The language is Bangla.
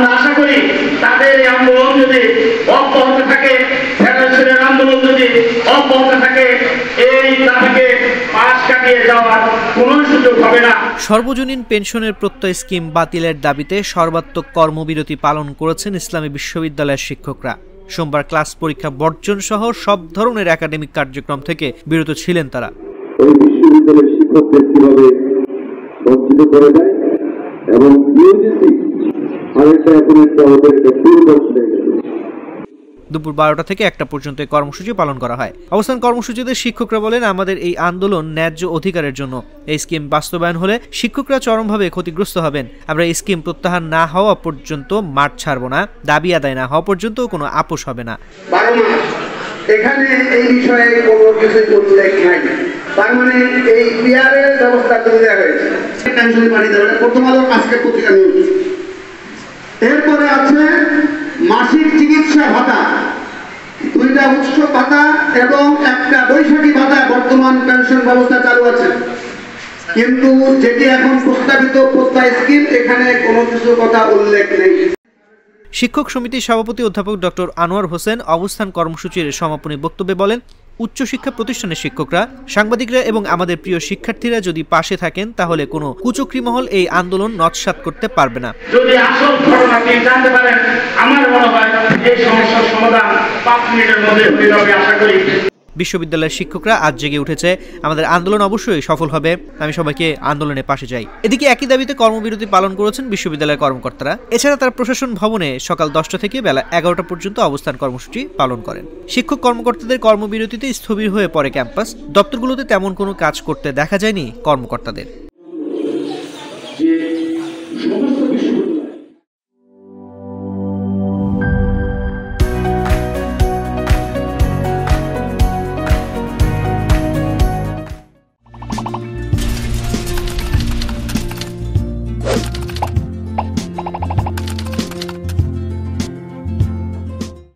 আমরা আশা করি তাদের এই আন্দোলন যদি অব্যাহত থাকে, ফেডারেশনের আন্দোলন যদি অব্যাহত থাকে, এই দাবিকে পাশ কাটিয়ে যাওয়ার কোনো সুযোগ হবে না। সর্বজনীন পেনশনের প্রত্যয় স্কিম বাতিলের দাবিতে সর্বাত্মক কর্মবিরতি পালন করেছেন ইসলামী বিশ্ববিদ্যালয়ের শিক্ষকরা। সোমবার ক্লাস পরীক্ষা বর্জন সহ সব ধরনের একাডেমিক কার্যক্রম থেকে বিরত ছিলেন তারা। বিশ্ববিদ্যালয়ের শিক্ষকদের কিভাবে বঞ্চিত করে দেয় এবং দুপুর 12টা থেকে 1টা পর্যন্ত এই কর্মসূচি পালন করা হয়। অবস্থান কর্মসূচিতে শিক্ষকরা বলেন, আমাদের এই আন্দোলন ন্যায্য অধিকারের জন্য। এই স্কিম বাস্তবায়ন হলে শিক্ষকরা চরমভাবে ক্ষতিগ্রস্ত হবেন। আমরা এই স্কিম প্রত্যাহার না হওয়া পর্যন্ত মাঠ ছাড়ব না, দাবি আদায় না হওয়া পর্যন্ত কোনো আপোষ হবে না। এখানে এই বিষয়ে কোনো কিছু উল্লেখ নাই। তার মানে এই পিআরের ব্যবস্থা করে দেওয়া হয়েছে। পেনশন পাঠিয়ে দেওয়া প্রথম আলো আজকে পত্রিকা নিউজ। এরপরে আছে মাসিক চিকিৎসা ভাতা, 2টা উৎসব ভাতা এবং একটা বৈশাখী ভাতা বর্তমান পেনশন ব্যবস্থা চালু আছে। কিন্তু যেটি এখন প্রস্তাবিত প্রত্যয় স্কিম, এখানে কোনো কিছু কথা উল্লেখ নেই। শিক্ষক সমিতির সভাপতি অধ্যাপক ডক্টর আনোয়ার হোসেন অবস্থান কর্মসূচির সমাপনী বক্তব্যে বলেন, উচ্চশিক্ষা প্রতিষ্ঠানের শিক্ষকরা, সাংবাদিকরা এবং আমাদের প্রিয় শিক্ষার্থীরা যদি পাশে থাকেন তাহলে কোনো কুচক্রী মহল এই আন্দোলন নস্যাৎ করতে পারবে না। যদি আসল ঘটনাটি জানতে পারেন, আমার মনে হয় এই সমস্যার সমাধান 5 মিনিটের মধ্যে হয়ে যাবে আশা করি। বিশ্ববিদ্যালয়ের শিক্ষকরা আজ জেগে উঠেছে, আমাদের আন্দোলন অবশ্যই সফল হবে, আমি সবাইকে আন্দোলনের পাশে যাই। এদিকে একই দাবিতে কর্মবিরতি পালন করেছেন বিশ্ববিদ্যালয়ের কর্মকর্তারা। এছাড়া তারা প্রশাসন ভবনে সকাল 10টা থেকে বেলা 11টা পর্যন্ত অবস্থান কর্মসূচি পালন করেন। শিক্ষক কর্মকর্তাদের কর্মবিরতিতে স্থবির হয়ে পড়ে ক্যাম্পাস, দপ্তরগুলোতে তেমন কোনো কাজ করতে দেখা যায়নি কর্মকর্তাদের।